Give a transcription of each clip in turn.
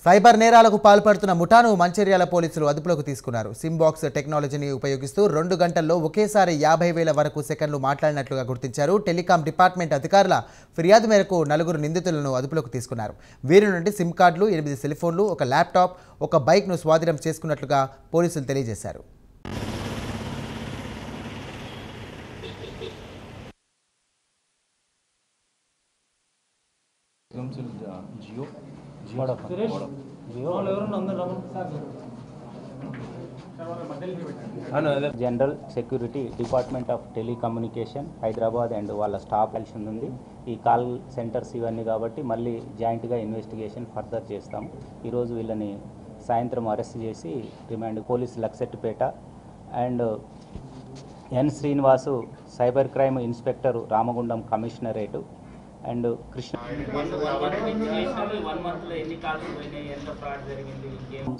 Cyber నేరాలకు పాల్పడుతున్న ముఠాను మంచిర్యాల పోలీసులు అదుపులోకి తీసుకున్నారు. సిమ్ బాక్స్ టెక్నాలజీని ఉపయోగిస్తూ 2 గంటల్లో ఒకేసారి 50,000 వరకు సెకండ్లు మాట్లాడినట్లుగా గుర్తించారు. టెలికాం డిపార్ట్మెంట్ అధికారుల ఫిర్యాదు మేరకు 4 నిందితులను అదుపులోకి తీసుకున్నారు. వీరి నుండి సిమ్ కార్డులు, 8 సెల్ ఫోన్లు, ఒక ల్యాప్టాప్, ఒక బైక్ను స్వాధీనం చేసుకున్నట్లుగా పోలీసులు తెలియజేశారు. General security department of telecommunication Hyderabad and వాళ్ళ స్టాఫ్ కలిసి ఉంది. ఈ కాల్ సెంటర్స్ ఇవన్నీ కాబట్టి మళ్ళీ జాయింట్గా ఇన్వెస్టిగేషన్ ఫర్దర్ చేస్తాం. ఈరోజు వీళ్ళని సాయంత్రం అరెస్ట్ చేసి remand police Luxettipet and N Srinivas cyber crime inspector Ramagundam commissionerate and Krishna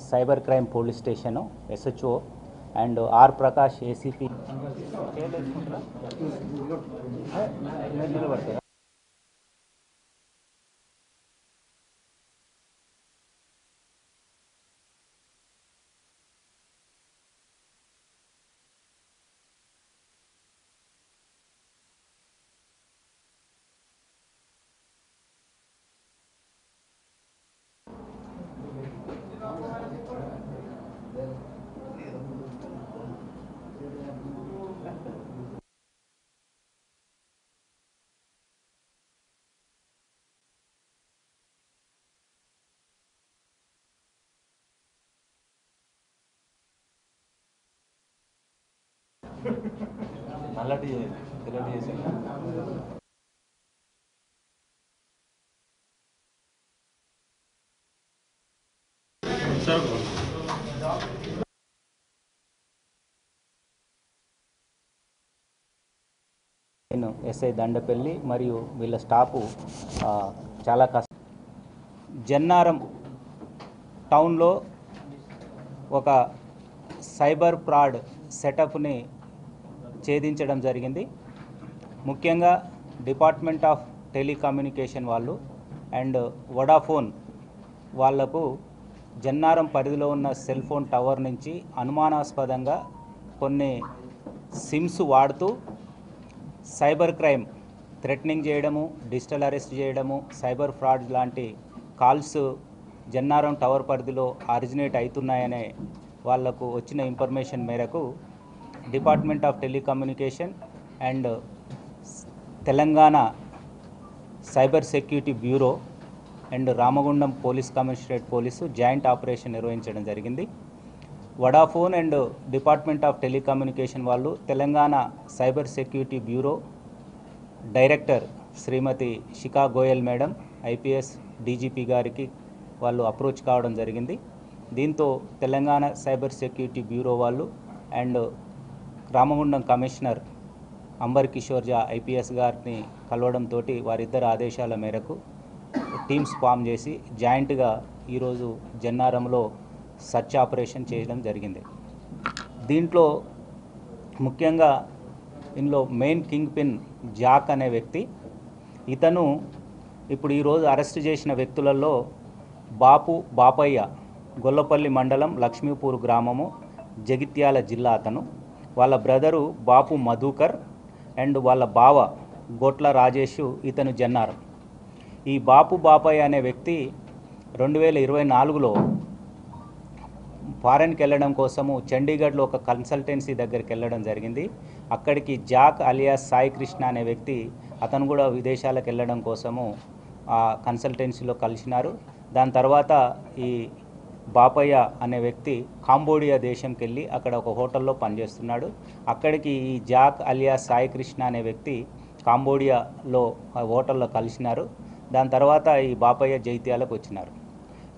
cyber crime police station SHO and R Prakash ACP నల్లటి తెల్లటి చేశాను. నేను SI దండపల్లి మరియు వీళ్ళ స్టాఫు చాలా జన్నారం టౌన్లో ఒక సైబర్ ఫ్రాడ్ సెటప్ని ఛేదించడం జరిగింది. ముఖ్యంగా డిపార్ట్మెంట్ ఆఫ్ టెలికమ్యూనికేషన్ వాళ్ళు అండ్ వడాఫోన్ వాళ్లకు జన్నారం పరిధిలో ఉన్న సెల్ ఫోన్ టవర్ నుంచి అనుమానాస్పదంగా కొన్ని సిమ్స్ వాడుతూ సైబర్ క్రైమ్ థ్రెటనింగ్ చేయడము, డిజిటల్ అరెస్ట్ చేయడము, సైబర్ ఫ్రాడ్ లాంటి కాల్స్ జన్నారం టవర్ పరిధిలో ఆరిజినేట్ అవుతున్నాయనే వాళ్లకు వచ్చిన ఇన్ఫర్మేషన్ మేరకు department of telecommunication and Telangana cyber security bureau and Ramagundam police commissionerate police joint operation నిర్వహించడం జరిగింది. Vodafone and department of telecommunication వాళ్ళు Telangana cyber security bureau director Shrimati Shikha Goyal madam IPS DGP గారికి వాళ్ళు అప్రోచ్ కావడం జరిగింది. దీంతో తెలంగాణ సైబర్ సెక్యూరిటీ బ్యూరో వాళ్ళు and Ramagundam commissioner amber Kishore జా IPS గారిని కలవడంతో వారిద్దరు ఆదేశాల మేరకు టీమ్స్ ఫామ్ చేసి జాయింట్గా ఈరోజు జన్నారంలో సర్చ్ ఆపరేషన్ చేయడం జరిగింది. దీంట్లో ముఖ్యంగా ఇందులో మెయిన్ కింగ్ పిన్ జాక్ అనే వ్యక్తి. ఇతను ఇప్పుడు ఈరోజు అరెస్ట్ చేసిన వ్యక్తులలో బాపయ్య గొల్లపల్లి మండలం లక్ష్మీపూర్ గ్రామము జగిత్యాల జిల్లా అతను. వాళ్ళ బ్రదరు బాపు మధుకర్ అండ్ వాళ్ళ బావ గోట్ల రాజేష్ ఇతను జన్నారం. ఈ బాపయ్య అనే వ్యక్తి 2024లో ఫారెన్కి వెళ్ళడం కోసము చండీగఢ్లో ఒక కన్సల్టెన్సీ దగ్గరికి వెళ్ళడం జరిగింది. అక్కడికి జాక్ అలియాస్ సాయి కృష్ణ అనే వ్యక్తి అతను కూడా విదేశాలకు వెళ్ళడం కోసము ఆ కన్సల్టెన్సీలో కలిసినారు. దాని తర్వాత ఈ బాపయ్య అనే వ్యక్తి కాంబోడియా దేశంకి వెళ్ళి అక్కడ ఒక హోటల్లో పనిచేస్తున్నాడు. అక్కడికి ఈ జాక్ అలియాస్ సాయి కృష్ణ అనే వ్యక్తి కాంబోడియాలో హోటల్లో కలిసినారు. దాని తర్వాత ఈ బాపయ్య జైత్యాలకు వచ్చినారు.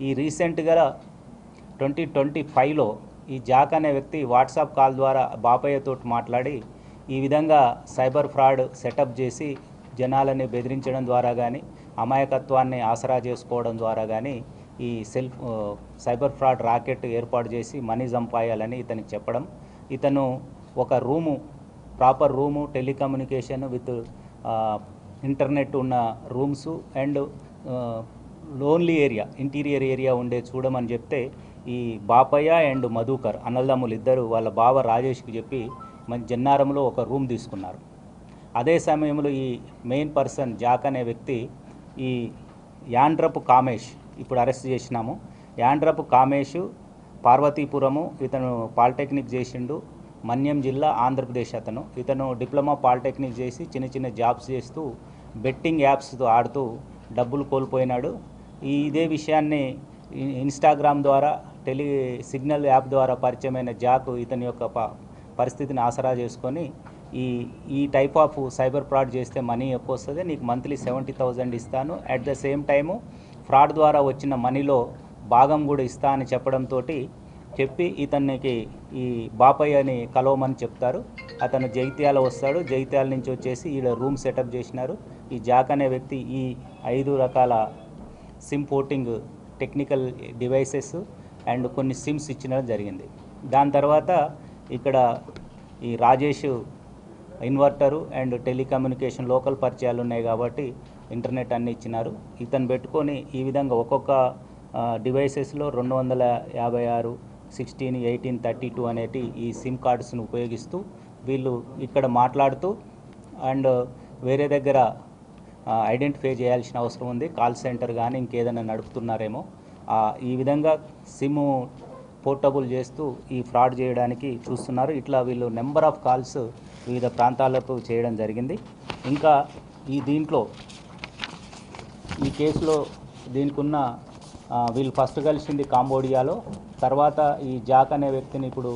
ఈ రీసెంట్గా 2025లో ఈ జాక్ అనే వ్యక్తి వాట్సాప్ కాల్ ద్వారా బాపయ్యతో మాట్లాడి ఈ విధంగా సైబర్ ఫ్రాడ్ సెటప్ చేసి జనాలని బెదిరించడం ద్వారా కానీ, అమాయకత్వాన్ని ఆసరా చేసుకోవడం ద్వారా కానీ ఈ సైబర్ ఫ్రాడ్ రాకెట్ ఏర్పాటు చేసి మనీ సంపాయాలని ఇతనికి చెప్పడం. ఇతను ఒక proper room, telecommunication with internet ఉన్న rooms and lonely area, interior area ఉండే చూడమని చెప్తే ఈ బాపయ్య అండ్ మధుకర్ అన్నదమ్ములు ఇద్దరు వాళ్ళ బావ రాజేష్కి చెప్పి మన జన్నారంలో ఒక రూమ్ తీసుకున్నారు. అదే సమయంలో ఈ మెయిన్ పర్సన్ జాక్ అనే వ్యక్తి ఈ యాండ్రపు కామేష్, ఇప్పుడు అరెస్ట్ చేసినాము, యాండ్రపు కామేష్ పార్వతీపురము, ఇతను పాలిటెక్నిక్ చేసిండు, మన్యం జిల్లా ఆంధ్రప్రదేశ్. ఇతను డిప్లొమా పాలిటెక్నిక్ చేసి చిన్న చిన్న జాబ్స్ చేస్తూ బెట్టింగ్ యాప్స్తో ఆడుతూ డబ్బులు కోల్పోయినాడు. ఇదే విషయాన్ని ఇన్స్టాగ్రామ్ ద్వారా సిగ్నల్ యాప్ ద్వారా పరిచయమైన జాక్ ఇతని యొక్క పరిస్థితిని ఆసరా చేసుకొని ఈ టైప్ ఆఫ్ సైబర్ ఫ్రాడ్ చేస్తే మనీ ఎక్కువ వస్తుంది, నీకు మంత్లీ 70,000 ఇస్తాను, at the same time fraud ద్వారా వచ్చిన మనీలో భాగం కూడా ఇస్తా అని చెప్పడంతో చెప్పి ఇతనికి ఈ బాపయ్యని కలవమని చెప్తారు. అతను జగిత్యాల వస్తాడు. జగిత్యాల నుంచి వచ్చేసి ఈడ రూమ్ సెటప్ చేసినారు. ఈ జాక్ అనే వ్యక్తి ఈ 5 రకాల SIM porting technical devices and కొన్ని సిమ్స్ ఇచ్చడం జరిగింది. దాని తర్వాత ఇక్కడ ఈ Rajesh inverter and telecommunication local పరిచయాలు ఉన్నాయి కాబట్టి ఇంటర్నెట్ అన్నీ ఇచ్చినారు. ఇతను పెట్టుకొని ఈ విధంగా ఒక్కొక్క డివైసెస్లో 256, 16, 18, 32 అనేటి ఈ సిమ్ కార్డ్స్ను ఉపయోగిస్తూ వీళ్ళు ఇక్కడ మాట్లాడుతూ అండ్ వేరే దగ్గర ఐడెంటిఫై చేయాల్సిన అవసరం ఉంది, కాల్ సెంటర్ కానీ ఇంకేదైనా నడుపుతున్నారేమో. ఈ విధంగా సిమ్ పోర్టబుల్ చేస్తూ ఈ ఫ్రాడ్ చేయడానికి చూస్తున్నారు. ఇట్లా వీళ్ళు నెంబర్ ఆఫ్ కాల్స్ వివిధ ప్రాంతాలకు చేయడం జరిగింది. ఇంకా దీంట్లో ఈ కేసులో దీనికి ఉన్న వీళ్ళు ఫస్ట్ కలిసింది కాంబోడియాలో, తర్వాత ఈ జాక్ అనే వ్యక్తిని ఇప్పుడు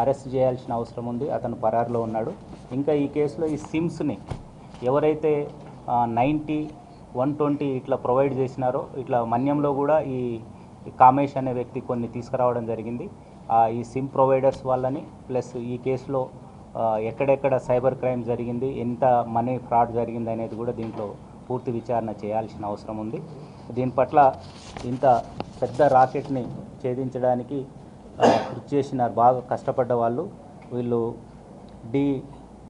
అరెస్ట్ చేయాల్సిన అవసరం ఉంది, అతను పరారులో ఉన్నాడు. ఇంకా ఈ కేసులో ఈ సిమ్స్ని ఎవరైతే 90, 120 ఇట్లా ప్రొవైడ్ చేసినారో, ఇట్లా మన్యంలో కూడా ఈ కామేష్ అనే వ్యక్తి కొన్ని తీసుకురావడం జరిగింది. ఈ సిమ్ ప్రొవైడర్స్ వాళ్ళని ప్లస్ ఈ కేసులో ఎక్కడెక్కడ సైబర్ క్రైమ్ జరిగింది, ఎంత మనీ ఫ్రాడ్ జరిగింది అనేది కూడా దీంట్లో పూర్తి విచారణ చేయాల్సిన అవసరం ఉంది. దీని పట్ల ఇంత పెద్ద రాకెట్ని ఛేదించడానికి కృషి చేసినారు, బాగా కష్టపడ్డ వాళ్ళు. వీళ్ళు